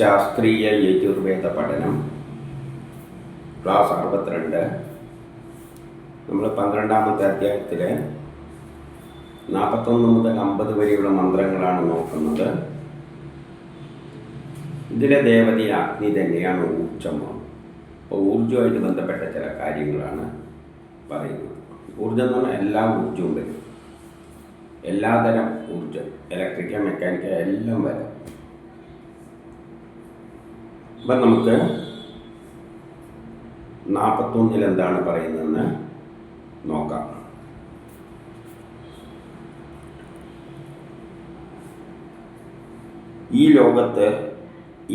ശാസ്ത്രീയ യജുർവേദ പഠനം ക്ലാസ് 62. നമ്മൾ 12-ാമത്തെ അധ്യായത്തിൽ 41 മുതൽ 50 വരെയുള്ള മന്ത്രങ്ങളാണ് നോക്കുന്നത്. ഇതിലെ ദേവതി അഗ്നി തന്നെയാണ്, ഊർജ്ജമാണ്. അപ്പോൾ ഊർജ്ജവുമായിട്ട് ബന്ധപ്പെട്ട ചില കാര്യങ്ങളാണ് പറയുന്നത്. ഊർജ്ജം എന്ന് പറഞ്ഞാൽ എല്ലാ ഊർജ്ജവും വരും, എല്ലാതരം ഊർജ്ജം, ഇലക്ട്രിക്കൽ, മെക്കാനിക്കൽ എല്ലാം വരും. അപ്പം നമുക്ക് 41 എന്താണ് പറയുന്നതെന്ന് നോക്കാം. ഈ ലോകത്ത്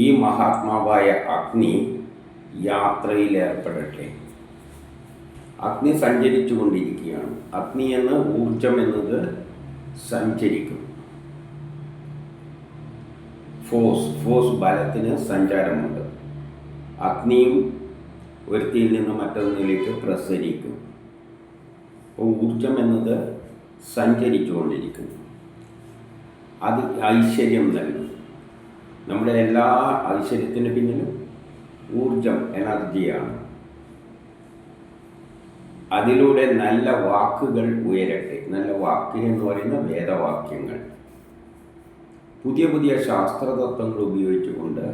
ഈ മഹാത്മാവായ അഗ്നി യാത്രയിലേർപ്പെടട്ടെ. അഗ്നി സഞ്ചരിച്ചു കൊണ്ടിരിക്കുകയാണ്. അഗ്നി എന്ന ഊർജം എന്നത് സഞ്ചരിക്കും. ഫോഴ്സ് ബലത്തിന് സഞ്ചാരമുണ്ട്. അഗ്നിയും ഒരുത്തിയിൽ നിന്ന് മറ്റൊന്നിലേക്ക് പ്രസരിക്കും. അപ്പോൾ ഊർജം എന്നത് സഞ്ചരിച്ചു കൊണ്ടിരിക്കുന്നു. അത് ഐശ്വര്യം നൽകും. നമ്മുടെ എല്ലാ ഐശ്വര്യത്തിന് പിന്നിലും ഊർജം, എനർജിയാണ്. അതിലൂടെ നല്ല വാക്കുകൾ ഉയരട്ടെ. നല്ല വാക്ക് എന്ന് പറയുന്ന വേദവാക്യങ്ങൾ, പുതിയ പുതിയ ശാസ്ത്രതത്വങ്ങൾ ഉപയോഗിച്ചുകൊണ്ട്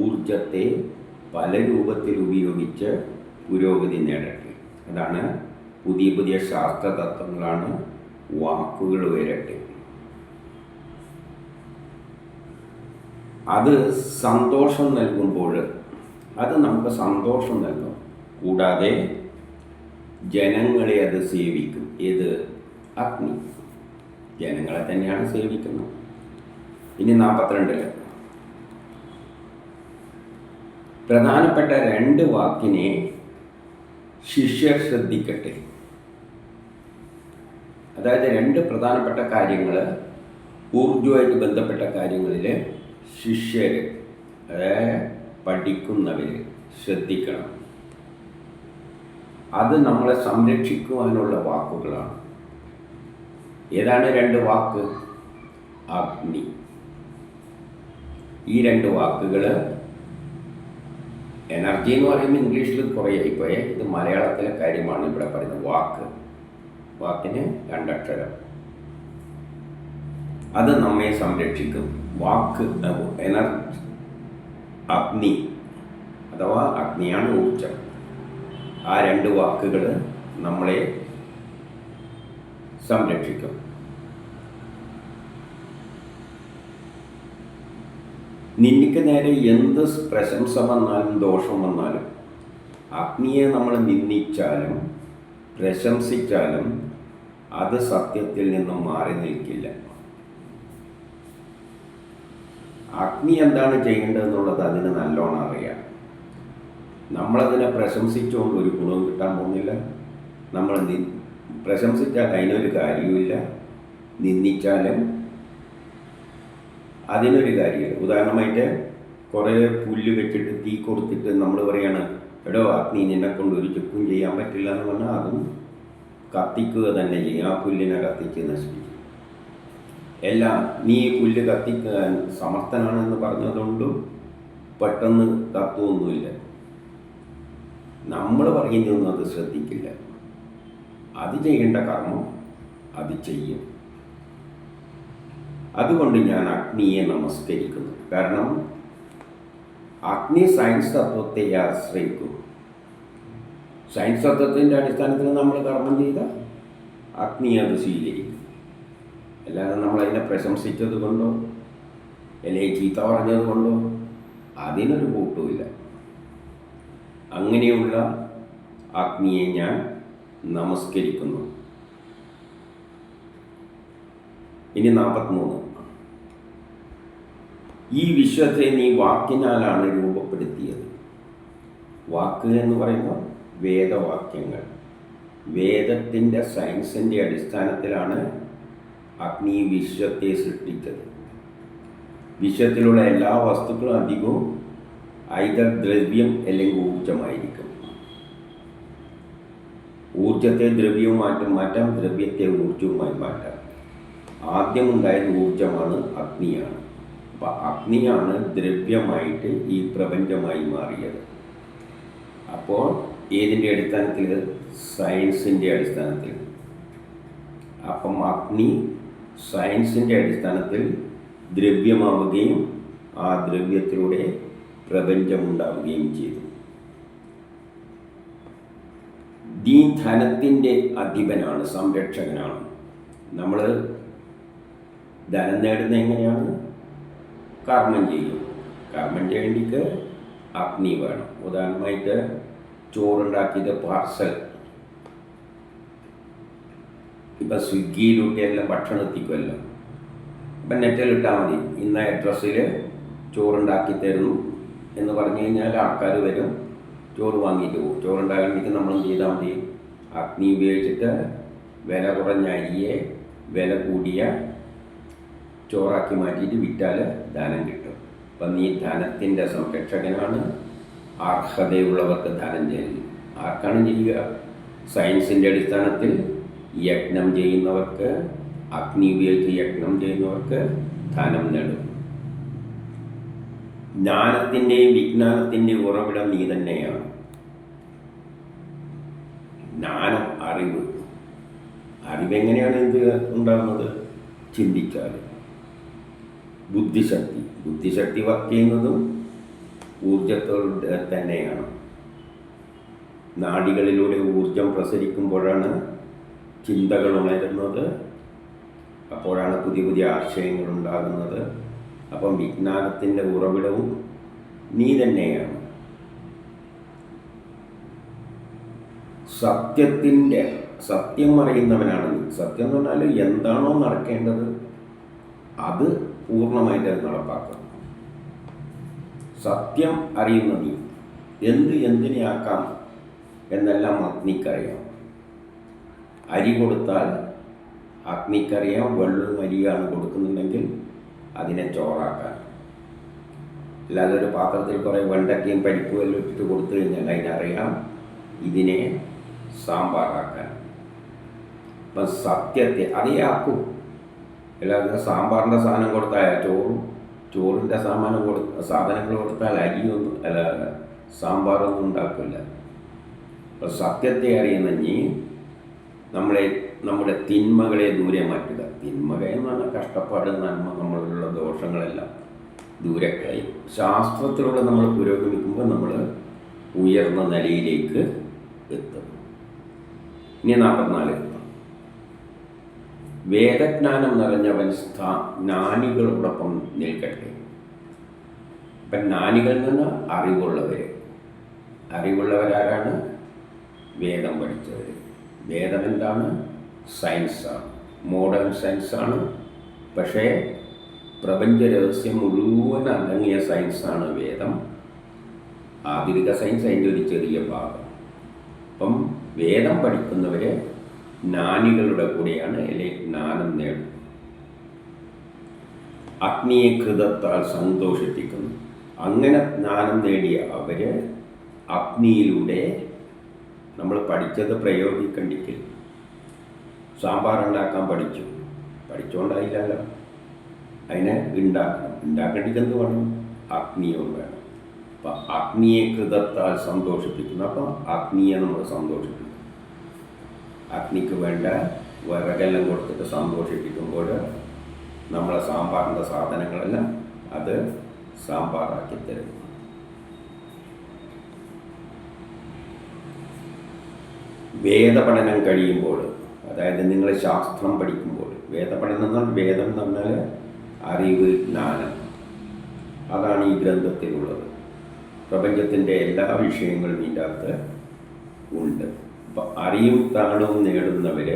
ഊർജത്തെ പല രൂപത്തിൽ ഉപയോഗിച്ച് പുരോഗതി നേടട്ടെ. അതാണ് പുതിയ പുതിയ ശാസ്ത്രതത്വങ്ങളാണ് വാക്കുകൾ ഉയരട്ടെ. അത് സന്തോഷം നൽകുമ്പോൾ അത് നമുക്ക് സന്തോഷം നൽകും. കൂടാതെ ജനങ്ങളെ അത് സേവിക്കും. ഇത് അഗ്നി ജനങ്ങളെ തന്നെയാണ് സേവിക്കുന്നത്. ഇനി 42 പ്രധാനപ്പെട്ട 2 വാക്കിനെ ശിഷ്യർ ശ്രദ്ധിക്കട്ടെ. അതായത് 2 പ്രധാനപ്പെട്ട കാര്യങ്ങൾ, ഊർജവുമായിട്ട് ബന്ധപ്പെട്ട കാര്യങ്ങളിൽ ശിഷ്യർ, അതായത് പഠിക്കുന്നവർ ശ്രദ്ധിക്കണം. അത് നമ്മളെ സംരക്ഷിക്കുവാനുള്ള വാക്കുകളാണ്. ഏതാണ് 2 വാക്ക്? അഗ്നി. ഈ 2 വാക്കുകൾ, എനർജി എന്ന് പറയുമ്പോൾ ഇംഗ്ലീഷിൽ കുറേ ആയിപ്പോയെ, ഇത് മലയാളത്തിലെ കാര്യമാണ് ഇവിടെ പറയുന്നത്. വാക്കിന് 2 അക്ഷരം. അത് നമ്മെ സംരക്ഷിക്കും. വാക്ക് അഗ്നി അഥവാ അഗ്നിയാണ് ഊർജം. ആ 2 വാക്കുകൾ നമ്മളെ സംരക്ഷിക്കും. നിന്ദിക്ക് നേരെ എന്ത് പ്രശംസ വന്നാലും ദോഷം വന്നാലും, അഗ്നിയെ നമ്മൾ നിന്ദിച്ചാലും പ്രശംസിച്ചാലും അത് സത്യത്തിൽ നിന്നും മാറി നിൽക്കില്ല. അഗ്നി എന്താണ് ചെയ്യേണ്ടതെന്നുള്ളത് അതിന് നല്ലോണം അറിയാം. നമ്മളതിനെ പ്രശംസിച്ചുകൊണ്ട് ഒരു ഗുണവും കിട്ടാൻ പോകുന്നില്ല. നമ്മൾ പ്രശംസിച്ചാൽ അതിനൊരു കാര്യവുമില്ല, നിന്ദിച്ചാലും അതിനൊരു കാര്യമില്ല. ഉദാഹരണമായിട്ട് കുറേ പുല്ല് വെച്ചിട്ട് തീ കൊടുത്തിട്ട് നമ്മൾ പറയാണ്, എടോ അഗ്നി നിന്നെ കൊണ്ട് ഒരു ചുക്കും ചെയ്യാൻ പറ്റില്ല എന്ന് പറഞ്ഞാൽ അതും കത്തിക്കുക തന്നെ ചെയ്യും. ആ പുല്ലിനെ കത്തിച്ച് നശിപ്പിക്കും. എല്ലാം നീ പുല്ല് കത്തിക്കാൻ സമർത്ഥനാണെന്ന് പറഞ്ഞതുകൊണ്ടും പെട്ടെന്ന് കത്തുമൊന്നുമില്ല. നമ്മൾ പറയുന്നതൊന്നും അത് ശ്രദ്ധിക്കില്ല. അത് ചെയ്യേണ്ട കർമ്മം അത് ചെയ്യും. അതുകൊണ്ട് ഞാൻ അഗ്നിയെ നമസ്കരിക്കുന്നു. കാരണം അഗ്നി സയൻസ് തത്വത്തെ ആശ്രയിക്കും. സയൻസ് തത്വത്തിൻ്റെ അടിസ്ഥാനത്തിൽ നമ്മൾ കർമ്മം ചെയ്ത അഗ്നി അത് സ്വീകരിക്കും. അല്ലാതെ നമ്മളതിനെ പ്രശംസിച്ചത് കൊണ്ടോ അല്ലെങ്കിൽ ചീത്ത പറഞ്ഞത് കൊണ്ടോ അതിനൊരു കൂട്ടുമില്ല. അങ്ങനെയുള്ള അഗ്നിയെ ഞാൻ നമസ്കരിക്കുന്നു. ഇനി 43 ഈ വിശ്വത്തെ നീ വാക്കിനാലാണ് രൂപപ്പെടുത്തിയത്. വാക്ക് എന്ന് പറയുമ്പോൾ വേദവാക്യങ്ങൾ, വേദത്തിൻ്റെ സയൻസിൻ്റെ അടിസ്ഥാനത്തിലാണ് അഗ്നി വിശ്വത്തെ സൃഷ്ടിച്ചത്. വിശ്വത്തിലുള്ള എല്ലാ വസ്തുക്കളും അധികവും ഐതർ ദ്രവ്യം അല്ലെങ്കിൽ ഊർജമായിരിക്കും. ഊർജത്തെ ദ്രവ്യവും മാറ്റാം, ദ്രവ്യത്തെ ഊർജവുമായി മാറ്റാം. ആദ്യമുണ്ടായത് ഊർജമാണ്, അഗ്നിയാണ്. അപ്പം അഗ്നിയാണ് ദ്രവ്യമായിട്ട് ഈ പ്രപഞ്ചമായി മാറിയത്. അപ്പോൾ ഏതിൻ്റെ അടിസ്ഥാനത്തിൽ? സയൻസിൻ്റെ അടിസ്ഥാനത്തിൽ. അപ്പം അഗ്നി സയൻസിൻ്റെ അടിസ്ഥാനത്തിൽ ദ്രവ്യമാവുകയും ആ ദ്രവ്യത്തിലൂടെ പ്രപഞ്ചമുണ്ടാവുകയും ചെയ്തു. ഈ ധനത്തിൻ്റെ അധിപനാണ്, സംരക്ഷകനാണ്. നമ്മൾ ധനം നേടുന്നത് എങ്ങനെയാണ്? കർമ്മം ചെയ്യും. കർമ്മം ചെയ്യേണ്ടിക്ക് അഗ്നി വേണം. ഉദാഹരണമായിട്ട് ചോറുണ്ടാക്കിയത് പാർസൽ, ഇപ്പം സ്വിഗ്ഗിയിലൂടെ എല്ലാം ഭക്ഷണം എത്തിക്കുമല്ലോ. ഇപ്പം നെറ്റിലിട്ടാൽ മതി, ഇന്ന അഡ്രസ്സിൽ ചോറുണ്ടാക്കി തരുന്നു എന്ന് പറഞ്ഞു കഴിഞ്ഞാൽ ആൾക്കാർ വരും, ചോറ് വാങ്ങിയിട്ട് പോകും. ചോറുണ്ടാകാൻ നമ്മൾ ചെയ്താൽ മതി, അഗ്നി ഉപയോഗിച്ചിട്ട് വില കുറഞ്ഞ അരിയെ വില കൂടിയ ചോറാക്കി മാറ്റിയിട്ട് വിറ്റാൽ ധനം കിട്ടും. അപ്പം നീ ധനത്തിൻ്റെ സംരക്ഷകനാണ്. അർഹതയുള്ളവർക്ക് ധനം ചെയ്യുന്നു. ആർക്കാണ് ചെയ്യുക? സയൻസിൻ്റെ അടിസ്ഥാനത്തിൽ യജ്ഞം ചെയ്യുന്നവർക്ക്, അഗ്നി ഉപയോഗിച്ച് യജ്ഞം ചെയ്യുന്നവർക്ക് ധനം നേടും. ജ്ഞാനത്തിൻ്റെയും വിജ്ഞാനത്തിൻ്റെയും ഉറവിടം നീ തന്നെയാണ്. ജ്ഞാനം, അറിവ്. അറിവെങ്ങനെയാണ് എന്ത് ഉണ്ടാകുന്നത്? ചിന്തിച്ചാൽ. ബുദ്ധിശക്തി വർക്ക് ചെയ്യുന്നതും ഊർജത്തോടെ തന്നെയാണ്. നാഡികളിലൂടെ ഊർജം പ്രസരിക്കുമ്പോഴാണ് ചിന്തകൾ ഉണരുന്നത്, അപ്പോഴാണ് പുതിയ പുതിയ ആശയങ്ങൾ ഉണ്ടാകുന്നത്. അപ്പം വിജ്ഞാനത്തിൻ്റെ ഉറവിടവും നീ തന്നെയാണ്. സത്യം അറിയുന്നവനാണ് നീ. സത്യം എന്ന് പറഞ്ഞാൽ എന്താണോ നടക്കേണ്ടത് അത് പൂർണ്ണമായിട്ട് അത് നടപ്പാക്കണം. സത്യം അറിയുന്ന നീ എന്തിനെ ആക്കാം എന്നെല്ലാം അഗ്നിക്കറിയാം. അരി കൊടുത്താൽ അഗ്നിക്കറിയാം വെള്ളവും അരിയാണ് കൊടുക്കുന്നുണ്ടെങ്കിൽ അതിനെ ചോറാക്കാൻ. അല്ലാതെ ഒരു പാത്രത്തിൽ കുറേ വെണ്ടയ്ക്കയും പരിപ്പും എല്ലാം ഇട്ടിട്ട് കൊടുത്തു കഴിഞ്ഞാൽ അതിനറിയാം ഇതിനെ സാമ്പാറാക്കാൻ. അപ്പം സത്യത്തെ അതേ ആക്കും. അല്ലാതെ സാമ്പാറിൻ്റെ സാധനം കൊടുത്താൽ ചോറിൻ്റെ സാധനങ്ങൾ കൊടുത്താൽ അരിയൊന്നും സാമ്പാറൊന്നും ഉണ്ടാക്കില്ല. അപ്പം സത്യത്തെ അറിയുന്ന നീ നമ്മുടെ തിന്മകളെ ദൂരെ മാറ്റുക. തിന്മക എന്ന് പറഞ്ഞാൽ കഷ്ടപ്പാട്, നന്മ, നമ്മളിലുള്ള ദോഷങ്ങളെല്ലാം ദൂരെ കളയും. ശാസ്ത്രത്തിലൂടെ നമ്മൾ പുരോഗമിക്കുമ്പോൾ നമ്മൾ ഉയർന്ന നിലയിലേക്ക് എത്തും. ഇനി 44. വേദജ്ഞാനം നിറഞ്ഞവൻ ജ്ഞാനികളോടൊപ്പം നിൽക്കട്ടെ. ഇപ്പം ജ്ഞാനികൾ നിന്ന് അറിവുള്ളവരാരാണ്? വേദം പഠിച്ചവർ. വേദം എന്താണ്? സയൻസാണ്, മോഡേൺ സയൻസാണ്. പക്ഷേ പ്രപഞ്ച രഹസ്യം മുഴുവൻ അടങ്ങിയ സയൻസാണ് വേദം. ആധുനിക സയൻസ് അതിൻ്റെ ഒരു ചെറിയ ഭാഗം. അപ്പം വേദം പഠിക്കുന്നവർ ജ്ഞാനികളുടെ കൂടെയാണ്, അല്ലെങ്കിൽ ജ്ഞാനം നേടും. അഗ്നിയെ കൃതത്താൽ സന്തോഷിപ്പിക്കുന്നു. അങ്ങനെ ജ്ഞാനം നേടിയ അവർ അഗ്നിയിലൂടെ നമ്മൾ പഠിച്ചത് പ്രയോഗിക്കണ്ടെങ്കിൽ സാമ്പാർ ഉണ്ടാക്കാൻ പഠിച്ചുകൊണ്ടായില്ലല്ലോ. അതിനെ ഉണ്ടാക്കണ്ടെങ്കിൽ എന്ത് വേണം? അഗ്നിയും വേണം. അപ്പം അഗ്നിയെ കൃതത്താൽ സന്തോഷിപ്പിക്കുന്നു. അപ്പം അഗ്നിയെ നമ്മൾ സന്തോഷിപ്പിക്കും. അഗ്നിക്ക് വേണ്ട വിറകെല്ലാം കൊടുത്തിട്ട് സന്തോഷിപ്പിക്കുമ്പോൾ നമ്മളെ സാമ്പാറിൻ്റെ സാധനങ്ങളെല്ലാം അത് സാമ്പാറാക്കി തരും. വേദപഠനം കഴിയുമ്പോൾ, അതായത് നിങ്ങൾ ശാസ്ത്രം പഠിക്കുമ്പോൾ, വേദപഠനം എന്നാൽ വേദം എന്ന് പറഞ്ഞാൽ അറിവ്, ജ്ഞാനം. അതാണ് ഈ ഗ്രന്ഥത്തിലുള്ളത്. പ്രപഞ്ചത്തിൻ്റെ എല്ലാ വിഷയങ്ങളും ഇതിൻ്റെ അകത്ത് ഉണ്ട്. അപ്പം അറിയും ജ്ഞാനവും നേടുന്നവർ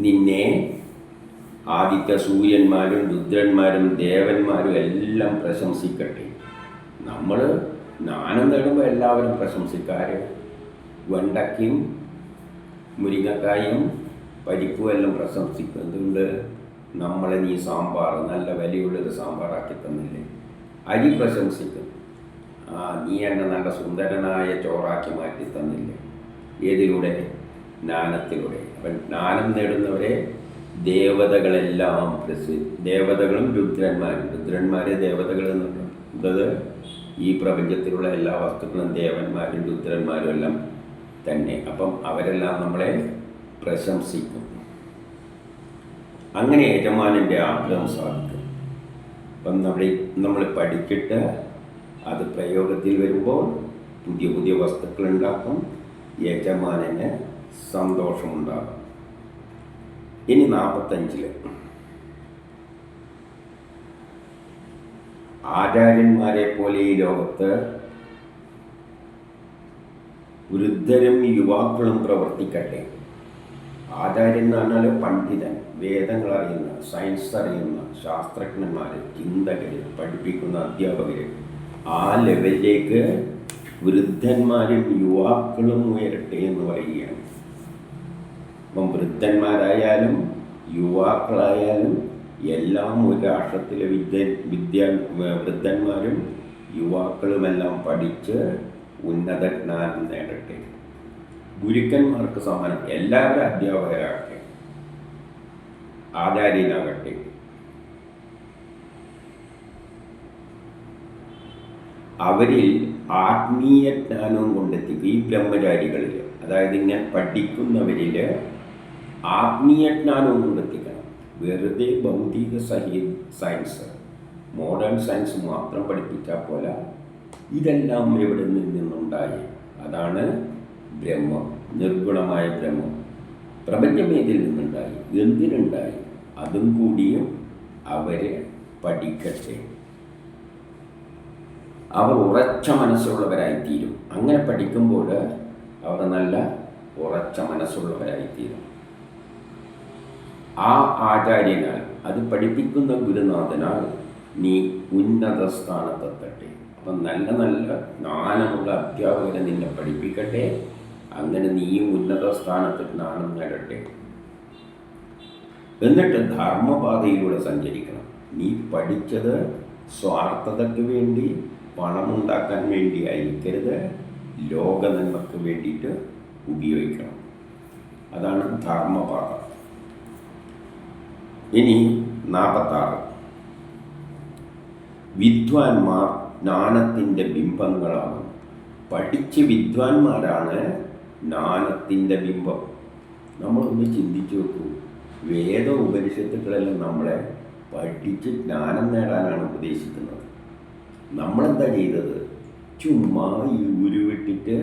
നിന്നെ ആദിത്യ സൂര്യന്മാരും രുദ്രന്മാരും ദേവന്മാരും എല്ലാം പ്രശംസിക്കട്ടെ. നമ്മൾ ജ്ഞാനം നേടുമ്പോൾ എല്ലാവരും പ്രശംസിക്കാർ. വെണ്ടയ്ക്കും മുരിങ്ങക്കായും പരിപ്പും എല്ലാം പ്രശംസിക്കും. എന്തുകൊണ്ട്? നമ്മളെ നീ സാമ്പാർ നല്ല വിലയുള്ളൊരു സാമ്പാറാക്കി തന്നില്ലേ. അരി പ്രശംസിക്കും. നീ എന്നെ നല്ല സുന്ദരനായ ചോറാക്കി മാറ്റി തന്നില്ലേ. ഏതിലൂടെ? ജ്ഞാനത്തിലൂടെ. അപ്പം ജ്ഞാനം നേടുന്നവരെ ദേവതകളെല്ലാം ദേവതകളും രുദ്രന്മാർ ദേവതകൾ എന്ന് പറയുന്നത് ഈ പ്രപഞ്ചത്തിലുള്ള എല്ലാ വസ്തുക്കളും ദേവന്മാരും രുദ്രന്മാരും എല്ലാം തന്നെ. അപ്പം അവരെല്ലാം നമ്മളെ പ്രശംസിക്കും. അങ്ങനെ യജമാനൻ്റെ ആഗ്രഹം സാധിക്കും. അപ്പം നമ്മൾ പഠിച്ചിട്ട് അത് പ്രയോഗത്തിൽ വരുമ്പോൾ പുതിയ പുതിയ വസ്തുക്കൾ ഉണ്ടാക്കും, യജമാനന് സന്തോഷമുണ്ടാകും. ഇനി 45 ആചാര്യന്മാരെ പോലെ ഈ ലോകത്ത് വൃദ്ധരും യുവാക്കളും പ്രവർത്തിക്കട്ടെ. ആചാര്യൻ എന്ന് പറഞ്ഞാൽ പണ്ഡിതൻ, വേദങ്ങൾ അറിയുന്ന, സയൻസ് അറിയുന്ന ശാസ്ത്രജ്ഞന്മാർ, ചിന്തകർ, പഠിപ്പിക്കുന്ന അധ്യാപകർ, ആ ലെവലിലേക്ക് വൃദ്ധന്മാരും യുവാക്കളും ഉയരട്ടെ എന്ന് പറയുകയാണ്. അപ്പം വൃദ്ധന്മാരായാലും യുവാക്കളായാലും എല്ലാം ഒരു രാഷ്ട്രത്തിലെ വൃദ്ധന്മാരും യുവാക്കളുമെല്ലാം പഠിച്ച് ഉന്നത ജ്ഞാനം നേടട്ടെ. ഗുരുക്കന്മാർക്ക് സമാനം എല്ലാവരും അധ്യാപകരാകട്ടെ, ആചാര്യനാകട്ടെ. അവരിൽ ആത്മീയ ജ്ഞാനവും കൊണ്ടെത്തിക്കും. ഈ ബ്രഹ്മചാരികളിൽ, അതായത് ഇങ്ങനെ പഠിക്കുന്നവരിൽ ആത്മീയ ജ്ഞാനവും കൊണ്ടെത്തിക്കണം. വെറുതെ ഭൗതിക സയൻസ്, മോഡേൺ സയൻസ് മാത്രം പഠിപ്പിച്ചാൽ പോലെ ഇതെല്ലാം എവിടെ നിന്നുണ്ടായി? അതാണ് ബ്രഹ്മം, നിർഗുണമായ ബ്രഹ്മം. പ്രപഞ്ചം ഇതിൽ നിന്നുണ്ടായി, എന്തിനുണ്ടായി? അതും കൂടിയും അവരെ പഠിക്കട്ടെ. അവർ ഉറച്ച മനസ്സുള്ളവരായിത്തീരും. അങ്ങനെ പഠിക്കുമ്പോൾ അവർ നല്ല ഉറച്ച മനസ്സുള്ളവരായിത്തീരും. ആ ആചാര്യനാൽ, അത് പഠിപ്പിക്കുന്ന ഗുരുനാഥനാൽ നീ ഉന്നത സ്ഥാനത്തെത്തട്ടെ. അപ്പം നല്ല നല്ല ജ്ഞാനമുള്ള അധ്യാപകരെ നിന്നെ പഠിപ്പിക്കട്ടെ. അങ്ങനെ നീയും ഉന്നത സ്ഥാനത്ത് ജ്ഞാനം നേടട്ടെ. എന്നിട്ട് ധർമ്മപാതയിലൂടെ സഞ്ചരിക്കണം. നീ പഠിച്ചത് സ്വാർത്ഥതയ്ക്ക് വേണ്ടി, പണമുണ്ടാക്കാൻ വേണ്ടി ആയിരിക്കരുത്, ലോക നന്മയ്ക്ക് വേണ്ടിയിട്ട് ഉപയോഗിക്കണം. അതാണ് ധർമ്മപാത. ഇനി 46 വിദ്വാൻമാർ ജ്ഞാനത്തിൻ്റെ ബിംബങ്ങളാണ്. പഠിച്ച് വിദ്വാൻമാരാണ് ജ്ഞാനത്തിൻ്റെ ബിംബം. നമ്മളൊന്ന് ചിന്തിച്ചു നോക്കൂ. വേദ ഉപനിഷത്തുക്കളെല്ലാം നമ്മളെ പഠിച്ച് ജ്ഞാനം നേടാനാണ് ഉപദേശിക്കുന്നത്. നമ്മളെന്താ ചെയ്തത്? ചുമ്മാ ഈ ഉരുവിട്ടിട്ട്,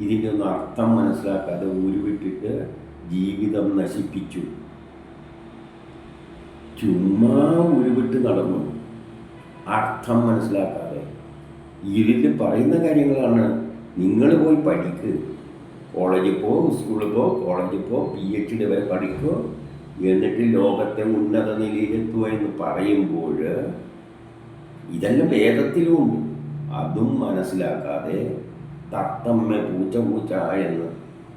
ഇതിൻ്റെ ഒന്നും അർത്ഥം മനസ്സിലാക്കാതെ ഉരുവിട്ടിട്ട് ജീവിതം നശിപ്പിച്ചു. ചുമ്മാ ഉരുവിട്ട് നടന്നു, അർത്ഥം മനസ്സിലാക്കാതെ. ഇതിൽ പറയുന്ന കാര്യങ്ങളാണ്. നിങ്ങൾ പോയി പഠിക്ക്, കോളേജിൽ പോ, സ്കൂളിൽ പോ, കോളേജിൽ പോ, PhD വരെ പഠിക്കുക, എന്നിട്ട് ലോകത്തെ ഉന്നത നിലയിലെത്തുക എന്ന് പറയുമ്പോൾ ഇതെല്ലാം വേദത്തിലുമുണ്ട്. അതും മനസ്സിലാക്കാതെ തത്തമ്മ പൂച്ച പൂച്ച എന്ന്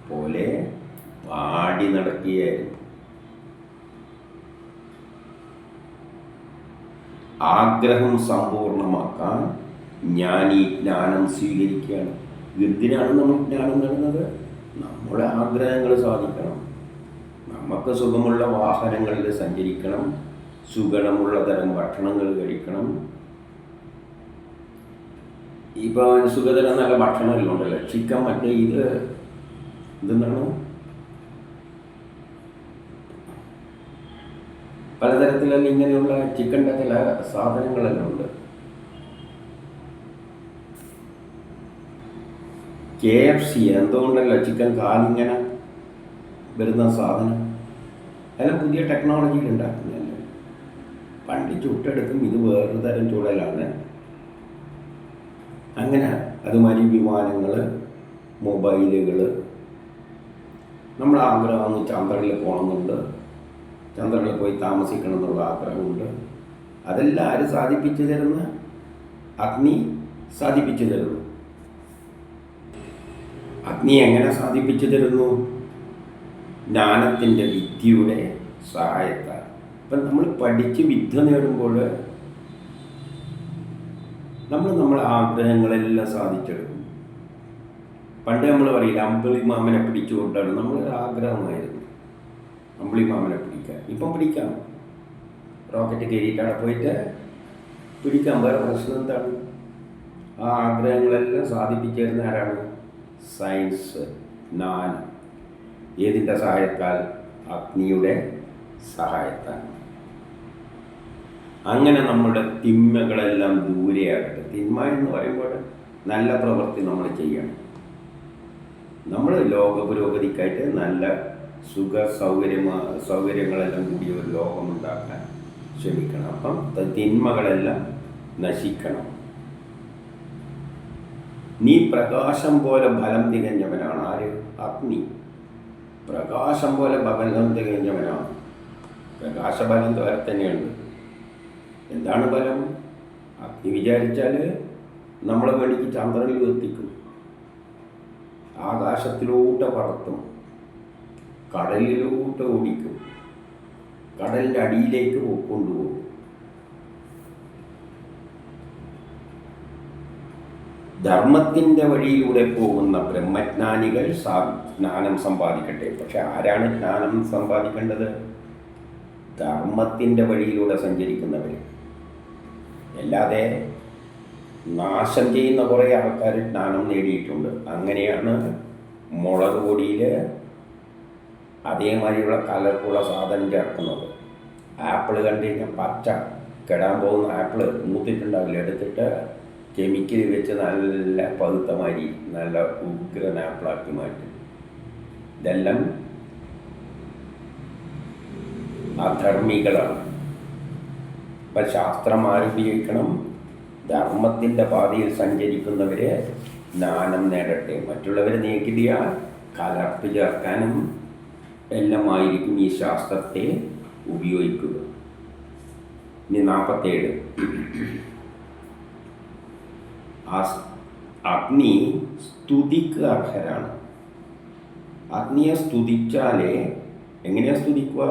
പോലെ പാടി നടക്കുകയായിരുന്നു. ആഗ്രഹം സമ്പൂർണ്ണമാക്കാൻ ഞാൻ ഈ ജ്ഞാനം സ്വീകരിക്കുകയാണ്. എന്തിനാണ് നമ്മൾ ജ്ഞാനം നേടുന്നത്? നമ്മുടെ ആഗ്രഹങ്ങൾ സാധിക്കണം. നമുക്ക് സുഖമുള്ള വാഹനങ്ങളിൽ സഞ്ചരിക്കണം, സുഗണമുള്ള തരം ഭക്ഷണങ്ങൾ കഴിക്കണം. ഇപ്പോൾ സുഖതരം നല്ല ഭക്ഷണമെല്ലാം ഉണ്ടല്ലോ, ചിക്കൻ, മറ്റേ ഇതെന്താണ്, പലതരത്തിലെല്ലാം ഇങ്ങനെയുള്ള ചിക്കൻ്റെ ചില സാധനങ്ങളെല്ലാം ഉണ്ട്. KFC എന്തുകൊണ്ടല്ലോ ചിക്കൻ കാലിങ്ങനെ വരുന്ന സാധനം, അതെല്ലാം പുതിയ ടെക്നോളജിയിൽ ഉണ്ടാക്കുന്നതല്ലേ. പണ്ട് ചുട്ടെടുക്കും, ഇത് വേറൊരു തരം ചുടലാണ്. അങ്ങനെ അതുമാതിരി വിമാനങ്ങൾ, മൊബൈലുകൾ. നമ്മൾ ആഗ്രഹം ചന്ദ്രനിൽ പോകണമെന്നുണ്ട്, ചന്ദ്രനിൽ പോയി താമസിക്കണം എന്നുള്ള ആഗ്രഹമുണ്ട്. അതെല്ലാം ആര് സാധിപ്പിച്ചു തരുന്ന? അഗ്നി സാധിപ്പിച്ചു തരുന്നു. അഗ്നി എങ്ങനെ സാധിപ്പിച്ചു തരുന്നു? ജ്ഞാനത്തിൻ്റെ വിദ്യയുടെ സഹായത്താൽ. അപ്പം നമ്മൾ പഠിച്ച് വിദ്യ നേടുമ്പോൾ നമ്മളെ ആഗ്രഹങ്ങളെല്ലാം സാധിച്ചെടുക്കും. പണ്ട് നമ്മൾ പറയില്ല, അമ്പിളി മാമനെ പിടിച്ചുകൊണ്ടാണ്. നമ്മളൊരു ആഗ്രഹമായിരുന്നു അമ്പിളി മാമനെ പിടിക്കുക. പിടിക്കാൻ. ഇപ്പം പിടിക്കാം, റോക്കറ്റ് കയറിയിട്ട് അവിടെ പോയിട്ട് പിടിക്കാം. വേറെ പ്രശ്നം എന്താണ്? ആ ആഗ്രഹങ്ങളെല്ലാം സാധിപ്പിച്ചിരുന്ന ആരാണ്? സയൻസ്, ജ്ഞാനം. ഏതിൻ്റെ സഹായത്താൽ? അഗ്നിയുടെ സഹായത്താൽ. അങ്ങനെ നമ്മുടെ തിന്മകളെല്ലാം ദൂരെയാകട്ടെ. തിന്മ എന്ന് പറയുമ്പോൾ നല്ല പ്രവൃത്തി നമ്മൾ ചെയ്യണം. നമ്മൾ ലോക പുരോഗതിക്കായിട്ട് നല്ല സൗകര്യങ്ങളെല്ലാം കൂടിയ ഒരു ലോകമുണ്ടാക്കാൻ ശ്രമിക്കണം. അപ്പം തിന്മകളെല്ലാം നശിക്കണം. നീ പ്രകാശം പോലെ ഫലം തികഞ്ഞവനാണ്. ആര്? അഗ്നി. പ്രകാശം പോലെ ഫലം തികഞ്ഞവനാണ്. പ്രകാശഫലം വേറെ തന്നെയുണ്ട്. എന്താണ് ഫലം? അഗ്നി വിചാരിച്ചാൽ നമ്മളെ വേണ്ടിക്ക് ചന്ദ്രനിൽ എത്തിക്കും, ആകാശത്തിലൂടെ പറത്തും, കടലിലൂടെ ഓടിക്കും, കടലിൻ്റെ അടിയിലേക്ക് കൊണ്ടുപോകും. ധർമ്മത്തിൻ്റെ വഴിയിലൂടെ പോകുന്ന ബ്രഹ്മജ്ഞാനികൾ ജ്ഞാനം സമ്പാദിക്കട്ടെ. പക്ഷെ ആരാണ് ജ്ഞാനം സമ്പാദിക്കേണ്ടത്? ധർമ്മത്തിൻ്റെ വഴിയിലൂടെ സഞ്ചരിക്കുന്നവർ. അല്ലാതെ നാശം ചെയ്യുന്ന കുറേ ആൾക്കാർ ജ്ഞാനം നേടിയിട്ടുണ്ട്. അങ്ങനെയാണ് മുളക് പൊടിയിൽ അതേമാതിരിയുള്ള കലർപ്പുള്ള സാധനം ചേർക്കുന്നത്. ആപ്പിൾ കണ്ടു കഴിഞ്ഞാൽ പച്ച കെടാൻ പോകുന്ന ആപ്പിൾ മൂത്തിട്ടുണ്ടാവില്ല, എടുത്തിട്ട് കെമിക്കൽ വെച്ച് നല്ല പഴുത്ത മാതിരി നല്ല ഉഗ്രൻ ആപ്പിളാക്കി മാറ്റും. ഇതെല്ലാം അധർമ്മികളാണ്. അപ്പം ശാസ്ത്രം ആരുപയോഗിക്കണം? ധർമ്മത്തിൻ്റെ പാതയിൽ സഞ്ചരിക്കുന്നവരെ ജ്ഞാനം നേടട്ടെ. മറ്റുള്ളവരെ നീക്കിയ കലർപ്പ് ചേർക്കാനും എല്ലാമായിരിക്കും ഈ ശാസ്ത്രത്തെ ഉപയോഗിക്കുക. ഇനി 47. അഗ്നി സ്തുതിക്ക് അർഹരാണ്. അഗ്നിയെ സ്തുതിച്ചാലേ, എങ്ങനെയാണ് സ്തുതിക്കുക?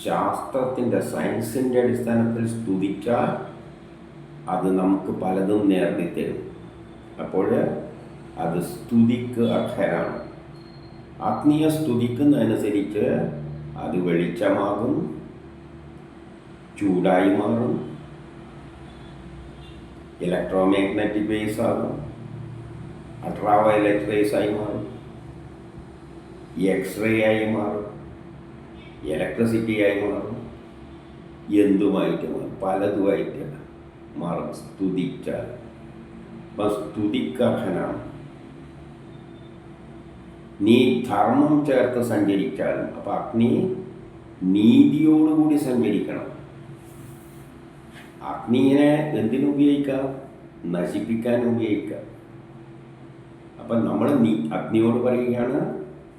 ശാസ്ത്രത്തിൻ്റെ, സയൻസിൻ്റെ അടിസ്ഥാനത്തിൽ സ്തുതിച്ചാൽ അത് നമുക്ക് പലതും നേർന്നിത്തരും. അപ്പോൾ അത് സ്തുതിക്ക് അർഹരാണ്. അഗ്നിയെ സ്തുതിക്കുന്നതനുസരിച്ച് അത് വെളിച്ചമാകും, ചൂടായി മാറും, ഇലക്ട്രോമാഗ്നറ്റിക് വേവ്സ് ആകും, അൾട്രാവയലറ്റ് റേസ് ആയി മാറും, എക്സ്റേ ആയി മാറും, ഇലക്ട്രിസിറ്റി ആയി മാറും, എന്തുമായിട്ട് മാറും, പലതുമായിട്ട് മാറും സ്തുതിച്ചാൽ. അപ്പം സ്തുതിക്കർഹനാണ്. നീ ധർമ്മം ചേർത്ത് സഞ്ചരിച്ചാലും, അപ്പം അഗ്നി നീതിയോടുകൂടി സഞ്ചരിക്കണം. അഗ്നിയെ എന്തിനുപയോഗിക്കാം? നശിപ്പിക്കാൻ ഉപയോഗിക്കാം. അപ്പം നമ്മൾ അഗ്നിയോട് പറയുകയാണ്,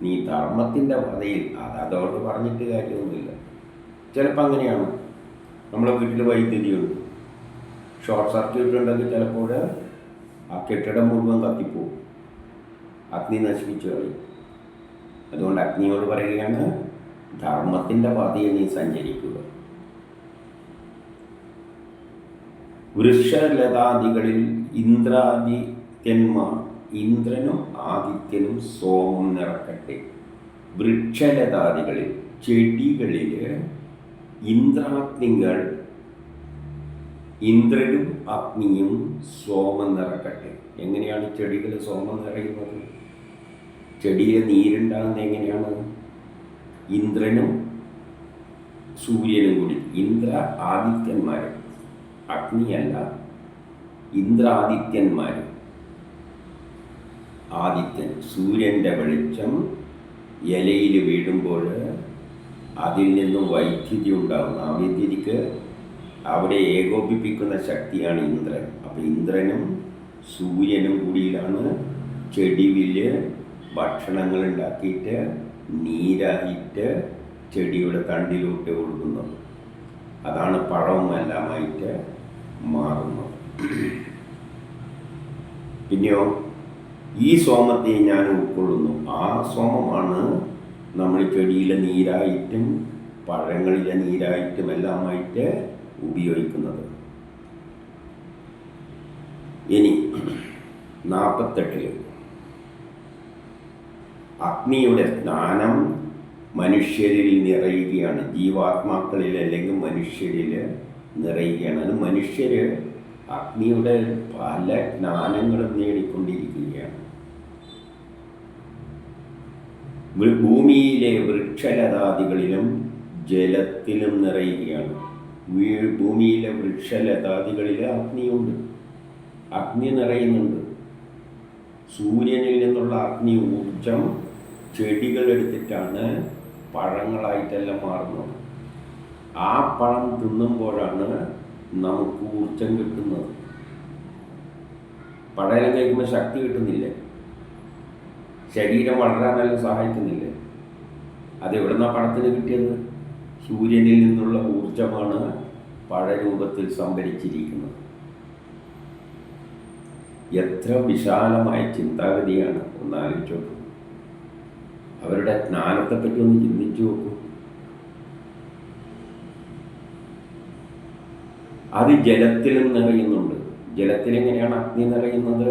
നീ ധർമ്മത്തിൻ്റെ പാതയിൽ. അതോട് പറഞ്ഞിട്ട് കാര്യമൊന്നുമില്ല. ചിലപ്പോൾ അങ്ങനെയാണ്. നമ്മളെ വീട്ടിൽ വൈദ്യുതിയുണ്ട്, ഷോർട്ട് സർക്യൂട്ട് ഉണ്ടെങ്കിൽ ചിലപ്പോൾ ആ കെട്ടിടം മുഴുവൻ കത്തിപ്പോവും, അഗ്നി നശിപ്പിച്ചു കളയും. അതുകൊണ്ട് അഗ്നിയോട് പറയുകയാണ്, ധർമ്മത്തിൻ്റെ പാതയിൽ നീ സഞ്ചരിക്കുക. വൃക്ഷലതാദികളിൽ ഇന്ദ്രാദിത്യന്മാർ, ഇന്ദ്രനും ആദിത്യനും സോമം നിറക്കട്ടെ. വൃക്ഷലതാദികളിൽ, ചെടികളിൽ ഇന്ദ്രാഗ്നികൾ, ഇന്ദ്രനും അഗ്നിയും സോമം നിറക്കട്ടെ. എങ്ങനെയാണ് ചെടികൾ സോമം നിറയുന്നത്? ചെടിയിൽ നീരുണ്ടാകുന്നത് എങ്ങനെയാണ്? ഇന്ദ്രനും സൂര്യനും കൂടി. ഇന്ദ്ര ആദിത്യന്മാർ, അഗ്നിയല്ല, ഇന്ദ്രാദിത്യന്മാർ. ആദിത്യൻ, സൂര്യൻ്റെ വെളിച്ചം ഇലയിൽ വീഴുമ്പോൾ അതിൽ നിന്നും വൈദ്യുതി ഉണ്ടാകുന്നു. ആ വൈദ്യുതിക്ക് അവിടെ ഏകോപിപ്പിക്കുന്ന ശക്തിയാണ് ഇന്ദ്രൻ. അപ്പം ഇന്ദ്രനും സൂര്യനും കൂടിയിലാണ് ചെടിയിൽ ഭക്ഷണങ്ങൾ ഉണ്ടാക്കിയിട്ട് നീരായിട്ട് ചെടിയുടെ തണ്ടിലോട്ട് കൊടുക്കുന്നത്. അതാണ് പഴവും എല്ലാമായിട്ട് മാറുന്നത്. പിന്നെയോ, ഈ സോമത്തെ ഞാൻ ഉൾക്കൊള്ളുന്നു. ആ സോമമാണ് നമ്മൾ ചെടിയിലെ നീരായിട്ടും പഴങ്ങളിലെ നീരായിട്ടും എല്ലാമായിട്ട് ഉപയോഗിക്കുന്നത്. ഇനി 48 അഗ്നിയുടെ സ്നാനം മനുഷ്യരിൽ നിറയുകയാണ്, ജീവാത്മാക്കളിൽ അല്ലെങ്കിൽ മനുഷ്യരിൽ നിറയുകയാണ്. അത് മനുഷ്യർ അഗ്നിയുടെ പല ജ്ഞാനങ്ങളും നേടിക്കൊണ്ടിരിക്കുകയാണ്. ഭൂമിയിലെ വൃക്ഷലതാദികളിലും ജലത്തിലും നിറയുകയാണ്. ഭൂമിയിലെ വൃക്ഷലതാദികളിൽ അഗ്നിയുണ്ട്, അഗ്നി നിറയുന്നുണ്ട്. സൂര്യനിൽ നിന്നുള്ള അഗ്നി ഊർജം ചെടികൾ എടുത്തിട്ടാണ് പഴങ്ങളായിട്ടെല്ലാം മാറുന്നത്. ആ പഴം തിന്നുമ്പോഴാണ് നമുക്ക് ഊർജം കിട്ടുന്നത്. പഴം കഴിക്കുമ്പോൾ ശക്തി കിട്ടുന്നില്ലേ, ശരീരം വളരാനെല്ലാം സഹായിക്കുന്നില്ലേ? അത് എവിടുന്നാ പഴത്തിന് കിട്ടിയത്? സൂര്യനിൽ നിന്നുള്ള ഊർജമാണ് പഴരൂപത്തിൽ സംഭരിച്ചിരിക്കുന്നത്. എത്ര വിശാലമായ ചിന്താഗതിയാണ്, ഒന്ന് ആലോചിച്ച് നോക്കൂ. അവരുടെ ജ്ഞാനത്തെപ്പറ്റി ഒന്ന് ചിന്തിച്ചു നോക്കൂ. അത് ജലത്തിലും നിറയുന്നുണ്ട്. ജലത്തിൽ എങ്ങനെയാണ് അഗ്നി നിറയുന്നത്?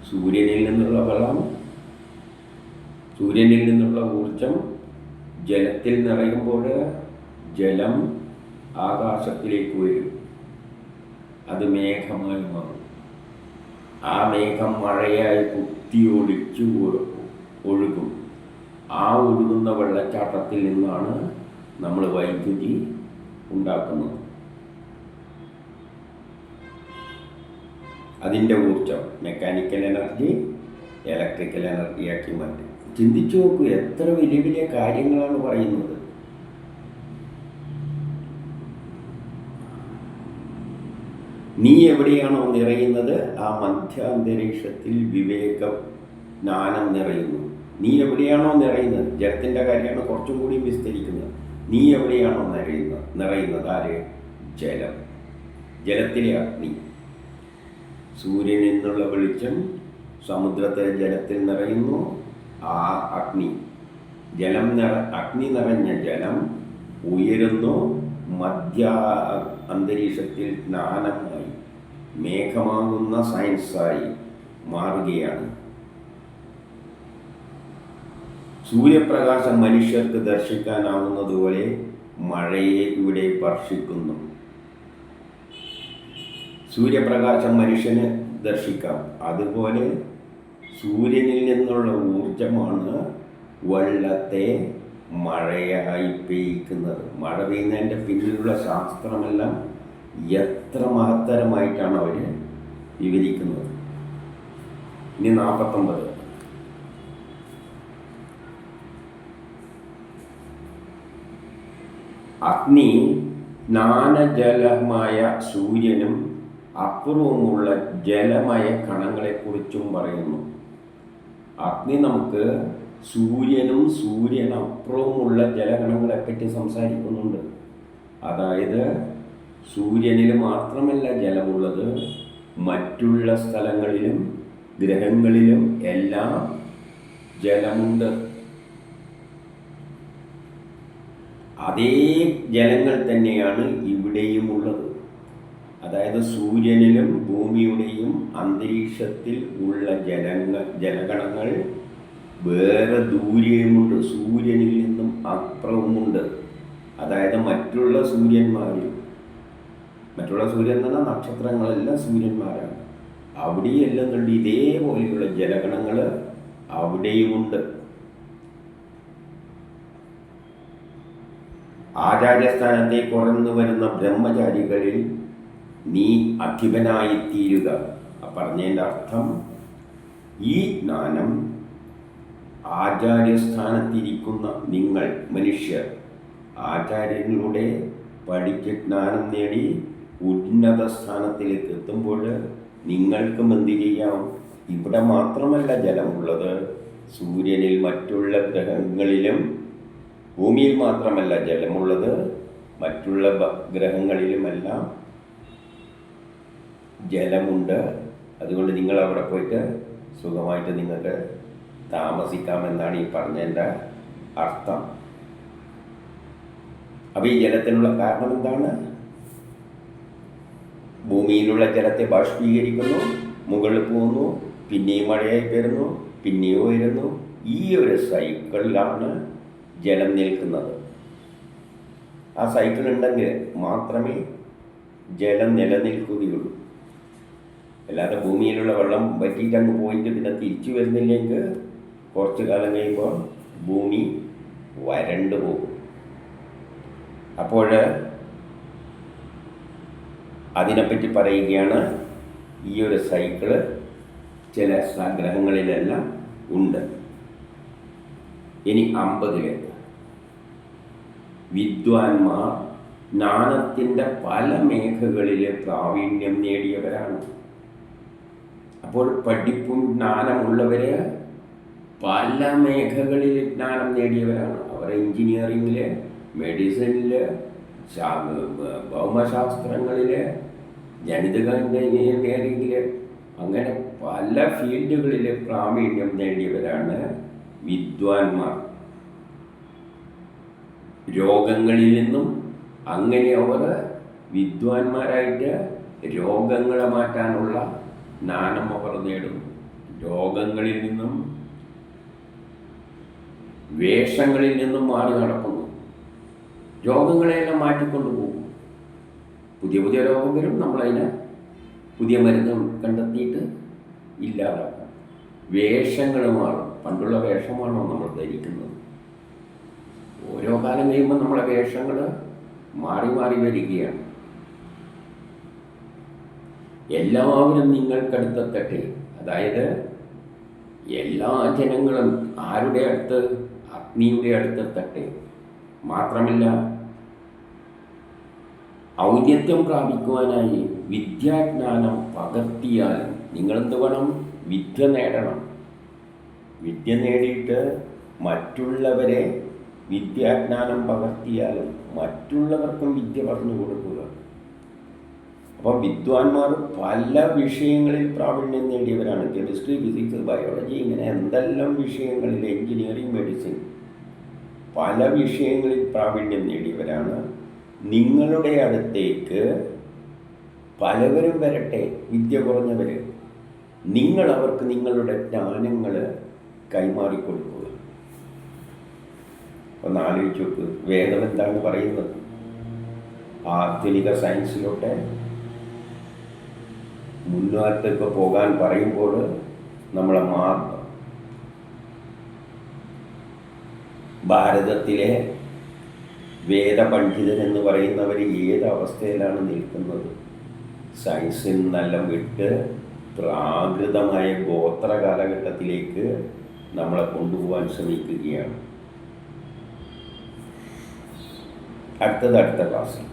സൂര്യനിൽ നിന്നുള്ള വെള്ളം, സൂര്യനിൽ നിന്നുള്ള ഊർജം ജലത്തിൽ നിറയുമ്പോൾ ജലം ആകാശത്തിലേക്ക് വരും, അത് മേഘമായി മാറും. ആ മേഘം മഴയായി കുത്തിയൊലിച്ചു ഒഴുകും. ആ ഒഴുകുന്ന വെള്ളച്ചാട്ടത്തിൽ നിന്നാണ് നമ്മൾ വൈദ്യുതി ഉണ്ടാക്കുന്നത്. അതിൻ്റെ ഊർജം മെക്കാനിക്കൽ എനർജി ഇലക്ട്രിക്കൽ എനർജിയാക്കി മാറ്റും. ചിന്തിച്ചു നോക്കൂ, എത്ര വലിയ വലിയ കാര്യങ്ങളാണ് പറയുന്നത്. നീ എവിടെയാണോ നിറയുന്നത് ആ മധ്യാന്തരീക്ഷത്തിൽ വിവേകം ജ്ഞാനം നിറയുന്നു. നീ എവിടെയാണോ നിറയുന്നത്, ജലത്തിൻ്റെ കാര്യമാണ് കുറച്ചും കൂടി വിസ്തരിക്കുന്നത്. നീ എവിടെയാണോ നിറയുന്നത് ആര്? ജലം, ജലത്തിലെ അഗ്നി. സൂര്യനിൽ നിന്നുള്ള വെളിച്ചം സമുദ്രത്തെ ജലത്തിൽ നിറയുന്നു. ആ അഗ്നി അഗ്നി നിറഞ്ഞ ജലം ഉയരുന്നു, മധ്യ അന്തരീക്ഷത്തിൽ ജ്ഞാനമായി മേഘമാകുന്ന സയൻസായി മാറുകയാണ്. സൂര്യപ്രകാശം മനുഷ്യർക്ക് ദർശിക്കാനാവുന്നതുപോലെ മഴയെ ഇവിടെ വർഷിക്കുന്നു. സൂര്യപ്രകാശം മനുഷ്യന് ദർശിക്കാം, അതുപോലെ സൂര്യനിൽ നിന്നുള്ള ഊർജമാണ് വെള്ളത്തെ മഴയായി പെയ്ക്കുന്നത്. മഴ പെയ്യുന്നതിൻ്റെ പിന്നിലുള്ള ശാസ്ത്രമെല്ലാം എത്ര മഹത്തരമായിട്ടാണ് അവർ വിവരിക്കുന്നത്. ഇനി 49. അഗ്നി ജ്ഞാനജലമായ സൂര്യനും അപ്പുറവുമുള്ള ജലമയ കണങ്ങളെക്കുറിച്ചും പറയുന്നു. അഗ്നി നമുക്ക് സൂര്യനും സൂര്യനപ്പുറവുമുള്ള ജലകണങ്ങളെപ്പറ്റി സംസാരിക്കുന്നുണ്ട്. അതായത് സൂര്യനിൽ മാത്രമല്ല ജലമുള്ളത്, മറ്റുള്ള സ്ഥലങ്ങളിലും ഗ്രഹങ്ങളിലും എല്ലാം ജലമുണ്ട്. അതേ ജലങ്ങൾ തന്നെയാണ് ഇവിടെയും ഉള്ളത്. അതായത് സൂര്യനിലും ഭൂമിയുടെയും അന്തരീക്ഷത്തിൽ ഉള്ള ജലഗണങ്ങൾ വേറെ ദൂരെയുമുണ്ട്, സൂര്യനിൽ നിന്നും അപ്പുറവുമുണ്ട്. അതായത് മറ്റുള്ള സൂര്യന്മാരിൽ, മറ്റുള്ള സൂര്യൻ എന്ന് പറഞ്ഞാൽ നക്ഷത്രങ്ങളെല്ലാം സൂര്യന്മാരാണ്. അവിടെയെല്ലാം കണ്ട് ഇതേപോലെയുള്ള ജലഗണങ്ങൾ അവിടെയുമുണ്ട്. ആചാര്യസ്ഥാനത്തേക്ക് ഉറന്നു വരുന്ന ബ്രഹ്മചാരികളിൽ നീ അധിപനായിത്തീരുക. പറഞ്ഞതിൻ്റെ അർത്ഥം, ഈ ജ്ഞാനം ആചാര്യസ്ഥാനത്തിരിക്കുന്ന നിങ്ങൾ മനുഷ്യർ ആചാര്യങ്ങളുടെ പഠിച്ച് ജ്ഞാനം നേടി ഉന്നത സ്ഥാനത്തിലേക്ക് എത്തുമ്പോൾ നിങ്ങൾക്കും എന്ത് ചെയ്യാം? ഇവിടെ മാത്രമല്ല ജലമുള്ളത്, സൂര്യനിൽ മറ്റുള്ള ഗ്രഹങ്ങളിലും, ഭൂമിയിൽ മാത്രമല്ല ജലമുള്ളത്, മറ്റുള്ള ഗ്രഹങ്ങളിലുമെല്ലാം ജലമുണ്ട്. അതുകൊണ്ട് നിങ്ങൾ അവിടെ പോയിട്ട് സുഖമായിട്ട് നിങ്ങൾക്ക് താമസിക്കാമെന്നാണ് ഈ പറഞ്ഞതിൻ്റെ അർത്ഥം. അപ്പോൾ ഈ ജലത്തിനുള്ള കാരണം എന്താണ്? ഭൂമിയിലുള്ള ജലത്തെ ബാഷ്പീകരിക്കുന്നു, മുകളിൽ പോകുന്നു, പിന്നെയും മഴയായി വരുന്നു, പിന്നെയും ഉയരുന്നു. ഈ ഒരു സൈക്കിളിലാണ് ജലം നിൽക്കുന്നത്. ആ സൈക്കിൾ ഉണ്ടെങ്കിൽ മാത്രമേ ജലം നിലനിൽക്കുകയുള്ളൂ. അല്ലാതെ ഭൂമിയിലുള്ള വെള്ളം വറ്റിയിട്ട് അങ്ങ് പോയിട്ട് പിന്നെ തിരിച്ചു വരുന്നില്ലെങ്കിൽ കുറച്ച് കാലം കഴിയുമ്പോൾ ഭൂമി വരണ്ടു പോകും. അപ്പോൾ അതിനെപ്പറ്റി പറയുകയാണ്. ഈ ഒരു സൈക്കിള് ചില ഗ്രഹങ്ങളിലെല്ലാം ഉണ്ട്. ഇനി 50ലേക്ക് വിദ്വാൻമാർ ജ്ഞാനത്തിൻ്റെ പല മേഖലകളിൽ പ്രാവീണ്യം നേടിയവരാണ്. അപ്പോൾ പഠിപ്പും ജ്ഞാനമുള്ളവർ പല മേഖലകളിൽ ജ്ഞാനം നേടിയവരാണ്. അവർ എഞ്ചിനീയറിങ്ങിൽ, മെഡിസിനിൽ, ഭൗമശാസ്ത്രങ്ങളിൽ, ഗണിത എഞ്ചിനീയറിങ്ങിൽ, അങ്ങനെ പല ഫീൽഡുകളിൽ പ്രാവീണ്യം നേടിയവരാണ് വിദ്വാൻമാർ. രോഗങ്ങളിൽ നിന്നും അങ്ങനെ അവർ വിദ്വാൻമാരായിട്ട് രോഗങ്ങളെ മാറ്റാനുള്ള ജ്ഞാനം അവർ നേടുന്നു. രോഗങ്ങളിൽ നിന്നും വേഷങ്ങളിൽ നിന്നും മാറി നടക്കുന്നു. രോഗങ്ങളെല്ലാം മാറ്റിക്കൊണ്ടു പോകും. പുതിയ പുതിയ രോഗം വരും, നമ്മളതിനെ പുതിയ മരുന്ന് കണ്ടെത്തിയിട്ട് ഇല്ലാതാക്കാം. വേഷങ്ങൾ മാറും. പണ്ടുള്ള വേഷമാണോ നമ്മൾ ധരിക്കുന്നത്? ഓരോ കാലം കഴിയുമ്പോൾ നമ്മളെ വേഷങ്ങൾ മാറി മാറി വരികയാണ്. എല്ലാവരും നിങ്ങൾക്കടുത്തെത്തട്ടെ. അതായത് എല്ലാ ജനങ്ങളും ആരുടെ അടുത്ത്? അഗ്നിയുടെ അടുത്തെത്തട്ടെ. മാത്രമല്ല, ഔന്നത്യം പ്രാപിക്കുവാനായി വിദ്യാജ്ഞാനം പകർത്തിയാൽ നിങ്ങളെന്ത് വേണം? വിദ്യ നേടണം. വിദ്യ നേടിയിട്ട് മറ്റുള്ളവരെ വിദ്യാജ്ഞാനം പകർത്തിയാലും മറ്റുള്ളവർക്കും വിദ്യ പറഞ്ഞു കൊടുക്കുക. അപ്പം വിദ്വാൻമാർ പല വിഷയങ്ങളിൽ പ്രാവീണ്യം നേടിയവരാണ്. കെമിസ്ട്രി, ഫിസിക്സ്, ബയോളജി, ഇങ്ങനെ എന്തെല്ലാം വിഷയങ്ങളിൽ, എഞ്ചിനീയറിംഗ്, മെഡിസിൻ, പല വിഷയങ്ങളിൽ പ്രാവീണ്യം നേടിയവരാണ്. നിങ്ങളുടെ അടുത്തേക്ക് പലവരും വരട്ടെ, വിദ്യ കുറഞ്ഞവർ. നിങ്ങൾ അവർക്ക് നിങ്ങളുടെ ജ്ഞാനങ്ങൾ കൈമാറിക്കൊടുക്കുക. ഒന്ന് ആലോചിച്ച് നോക്ക്, വേദം എന്താണ് പറയുന്നത്? ആധുനിക സയൻസിലൂടെ മുന്നോട്ടേക്ക് പോകാൻ പറയുമ്പോൾ നമ്മളെ ഭാരതത്തിലെ വേദപണ്ഡിതൻ എന്ന് പറയുന്നവർ ഏത് അവസ്ഥയിലാണ് നിൽക്കുന്നത്? സയൻസിൽ നിന്നെല്ലാം വിട്ട് പ്രാകൃതമായ ഗോത്ര കാലഘട്ടത്തിലേക്ക് നമ്മളെ കൊണ്ടുപോകാൻ ശ്രമിക്കുകയാണ്. അടുത്ത ക്ലാസ്സിൽ